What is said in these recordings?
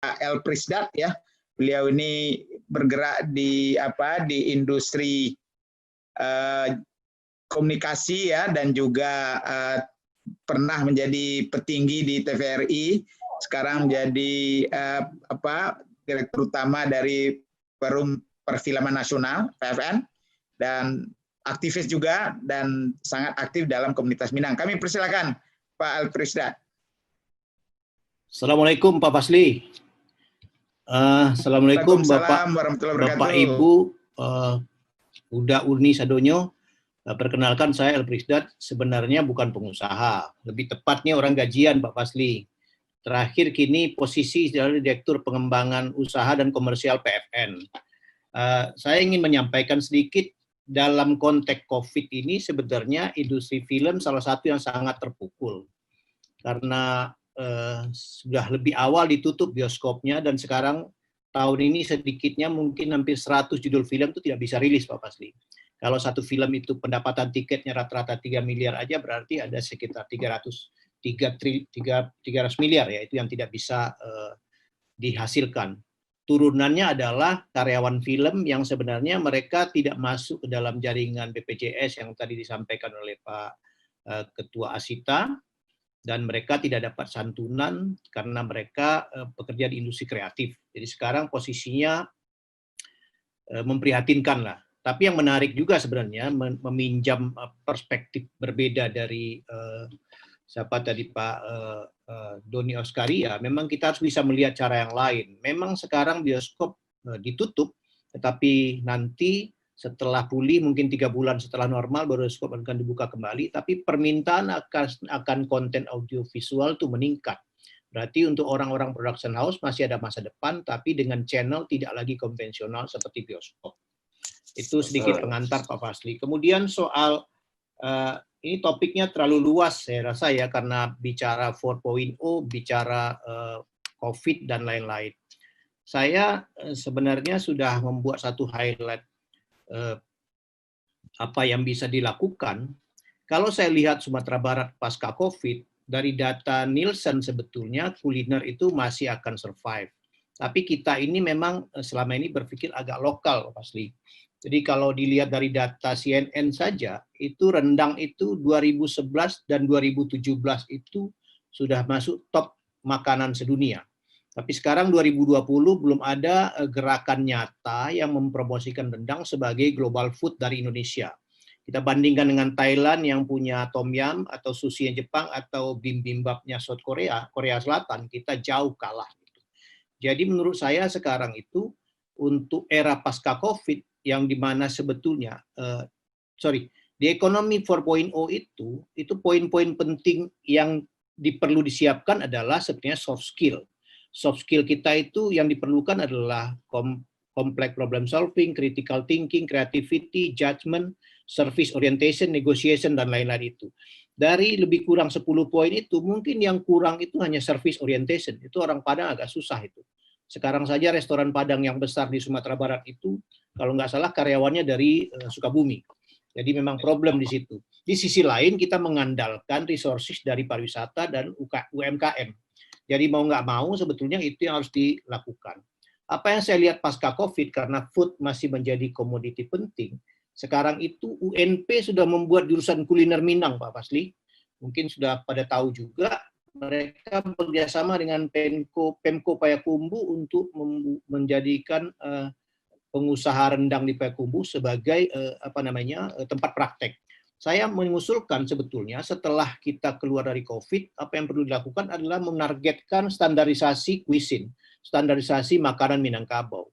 El Prisdat ya. Beliau ini bergerak di industri komunikasi ya, dan juga pernah menjadi petinggi di TVRI, sekarang menjadi direktur utama dari Forum Perfilman Nasional (PFN), dan aktivis juga dan sangat aktif dalam komunitas Minang. Kami persilakan Pak El Prisdat. Assalamualaikum Pak Fasli. Assalamualaikum Bapak Ibu, Uda Uni Sadonyo. Perkenalkan, saya El Prisdat, sebenarnya bukan pengusaha, lebih tepatnya orang gajian Pak Fasli. Terakhir kini posisi dari Direktur Pengembangan Usaha dan Komersial PFN. Saya ingin menyampaikan sedikit dalam konteks COVID ini, sebenarnya industri film salah satu yang sangat terpukul. Karena sudah lebih awal ditutup bioskopnya, dan sekarang tahun ini sedikitnya mungkin hampir 100 judul film itu tidak bisa rilis Pak Fasli. Kalau satu film itu pendapatan tiketnya rata-rata 3 miliar aja, berarti ada sekitar 300 miliar ya, itu yang tidak bisa dihasilkan. Turunannya adalah karyawan film yang sebenarnya mereka tidak masuk ke dalam jaringan BPJS yang tadi disampaikan oleh Pak Ketua Asita, dan mereka tidak dapat santunan karena mereka bekerja di industri kreatif. Jadi sekarang posisinya memprihatinkan lah. Tapi yang menarik juga sebenarnya meminjam perspektif berbeda dari siapa tadi Pak Doni Oskaria, memang kita harus bisa melihat cara yang lain. Memang sekarang bioskop ditutup, tetapi nanti setelah pulih mungkin 3 bulan setelah normal baru bioskop akan dibuka kembali, tapi permintaan akan konten audiovisual itu meningkat. Berarti untuk orang-orang production house masih ada masa depan, tapi dengan channel tidak lagi konvensional seperti bioskop. Itu sedikit pengantar Pak Fasli. Kemudian soal ini topiknya terlalu luas saya rasa ya, karena bicara 4.0, bicara COVID dan lain-lain. Saya sebenarnya sudah membuat satu highlight apa yang bisa dilakukan. Kalau saya lihat Sumatera Barat pasca COVID, dari data Nielsen sebetulnya kuliner itu masih akan survive. Tapi kita ini memang selama ini berpikir agak lokal pasti. Jadi kalau dilihat dari data CNN saja, itu rendang itu 2011 dan 2017 itu sudah masuk top makanan sedunia. Tapi sekarang 2020 belum ada gerakan nyata yang mempromosikan rendang sebagai global food dari Indonesia. Kita bandingkan dengan Thailand yang punya tom yum atau sushi Jepang atau bibimbapnya South Korea, Korea Selatan, kita jauh kalah. Jadi menurut saya sekarang itu untuk era pasca COVID yang dimana sebetulnya, di ekonomi 4.0 itu poin-poin penting yang perlu disiapkan adalah sebenarnya soft skill. Soft skill kita itu yang diperlukan adalah complex problem solving, critical thinking, creativity, judgment, service orientation, negotiation, dan lain-lain itu. Dari lebih kurang 10 poin itu, mungkin yang kurang itu hanya service orientation. Itu orang Padang agak susah itu. Sekarang saja restoran Padang yang besar di Sumatera Barat itu, kalau nggak salah karyawannya dari Sukabumi. Jadi memang problem di situ. Di sisi lain kita mengandalkan resources dari pariwisata dan UMKM. Jadi mau nggak mau sebetulnya itu yang harus dilakukan. Apa yang saya lihat pasca COVID, karena food masih menjadi komoditi penting, sekarang itu UNP sudah membuat jurusan kuliner Minang, Pak Fasli. Mungkin sudah pada tahu juga, mereka bekerjasama dengan Pemko Payakumbuh untuk menjadikan pengusaha rendang di Payakumbuh sebagai tempat praktek. Saya mengusulkan sebetulnya setelah kita keluar dari COVID, apa yang perlu dilakukan adalah menargetkan standarisasi cuisine, standarisasi makanan Minangkabau.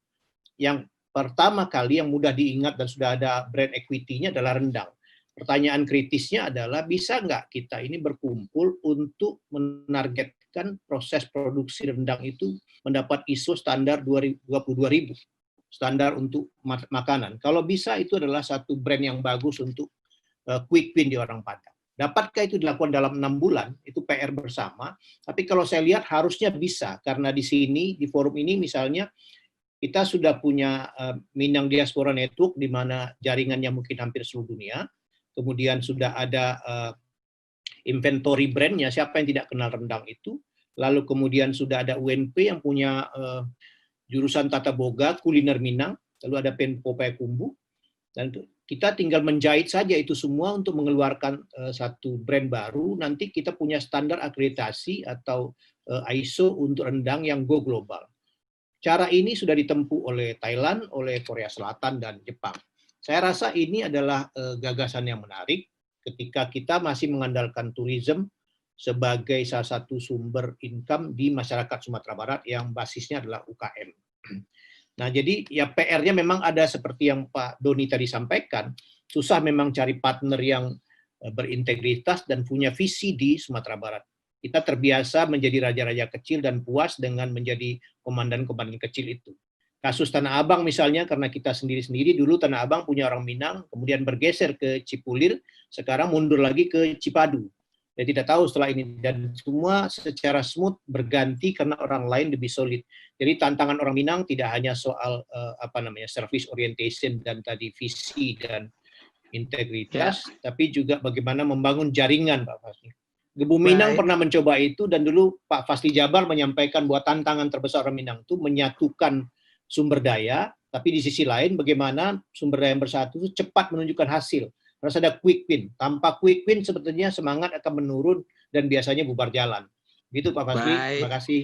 Yang pertama kali yang mudah diingat dan sudah ada brand equity-nya adalah rendang. Pertanyaan kritisnya adalah bisa nggak kita ini berkumpul untuk menargetkan proses produksi rendang itu mendapat ISO standar 22.000, standar untuk makanan. Kalau bisa itu adalah satu brand yang bagus untuk quick win di orang Padang. Dapatkah itu dilakukan dalam 6 bulan? Itu PR bersama. Tapi kalau saya lihat harusnya bisa, karena di sini, di forum ini misalnya, kita sudah punya Minang Diaspora Network, di mana jaringannya mungkin hampir seluruh dunia. Kemudian sudah ada inventory brandnya, siapa yang tidak kenal rendang itu. lalu kemudian sudah ada UNP yang punya jurusan Tata Boga, Kuliner Minang, lalu ada Pemko Payakumbuh, dan kita tinggal menjahit saja itu semua untuk mengeluarkan satu brand baru. Nanti kita punya standar akreditasi atau ISO untuk rendang yang go global. Cara ini sudah ditempuh oleh Thailand, oleh Korea Selatan, dan Jepang. Saya rasa ini adalah gagasan yang menarik ketika kita masih mengandalkan tourism sebagai salah satu sumber income di masyarakat Sumatera Barat yang basisnya adalah UKM. Nah, jadi ya PR-nya memang ada seperti yang Pak Doni tadi sampaikan, susah memang cari partner yang berintegritas dan punya visi di Sumatera Barat. Kita terbiasa menjadi raja-raja kecil dan puas dengan menjadi komandan-komandan kecil itu. Kasus Tanah Abang misalnya, karena kita sendiri-sendiri, dulu Tanah Abang punya orang Minang, kemudian bergeser ke Cipulir, sekarang mundur lagi ke Cipadu. Saya tidak tahu setelah ini, dan semua secara smooth berganti karena orang lain lebih solid. Jadi tantangan orang Minang tidak hanya soal service orientation dan tadi visi dan integritas, tapi juga bagaimana membangun jaringan, Pak Fasli. Gebu Minang pernah mencoba itu, dan dulu Pak Fasli Jabar menyampaikan bahwa tantangan terbesar orang Minang itu menyatukan sumber daya, tapi di sisi lain bagaimana sumber daya yang bersatu itu cepat menunjukkan hasil. Harus ada quick win. Tanpa quick win sebetulnya semangat akan menurun dan biasanya bubar jalan. Gitu Pak Fasli, terima kasih.